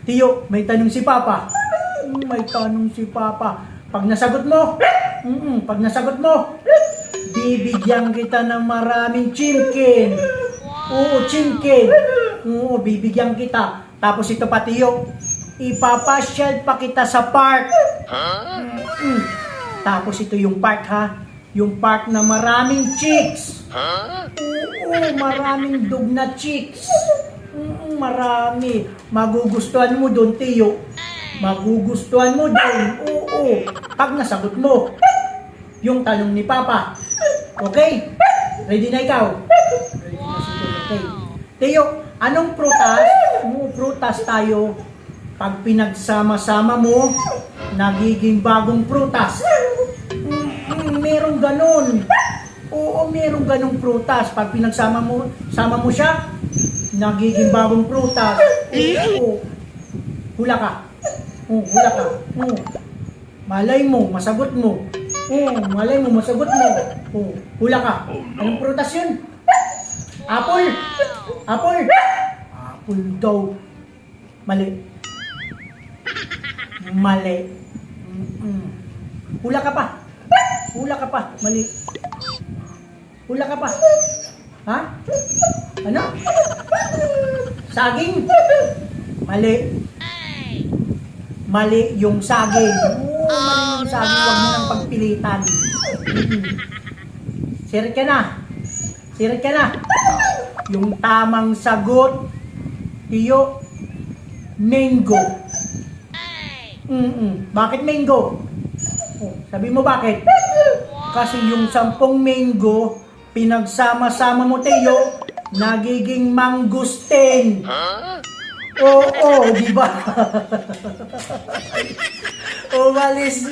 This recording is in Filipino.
Tiyo, may tanong si Papa. May tanong si Papa. Pag nasagot mo, bibigyan kita ng maraming chimkin. Oo, chimkin. Oo, bibigyan kita. Tapos ito pa, Tiyo, ipapasyal pa kita sa park. Tapos ito yung park, ha? Yung park na maraming chicks. Oo, maraming dog na chicks. Marami. Magugustuhan mo doon, Tiyo. Magugustuhan mo doon. Oo. Pag nasagot mo yung tanong ni Papa. Okay? Ready na ikaw? Ready na si Tiyo. Okay. Tiyo, anong prutas? Prutas tayo. Pag pinagsama-sama mo, nagiging bagong prutas. Merong ganun. Oo, merong ganung prutas. Pag pinagsama mo siya, nagiging bagong prutas. Oo. Hula ka. Oo, hula ka. Oo. Malay mo, masagot mo. Oo, malay mo, masagot mo. Oo, hula ka. Anong prutas yun? Apple. Apple. Apple daw. Mali. Mali. Hula ka pa. Hula ka pa. Mali. Hula ka pa. Ha? Ano? Saging? Mali. Mali yung saging. Oo, mali yung saging. Huwag mo nang pagpilitan. Sirit ka na. Sirit ka na. Yung tamang sagot, Tiyo, mango. Bakit mango? Oh, sabi mo bakit? Kasi yung 10 mango, pinagsama-sama mo, Tiyo, nagiging mangustin. Oo, di ba? Umalis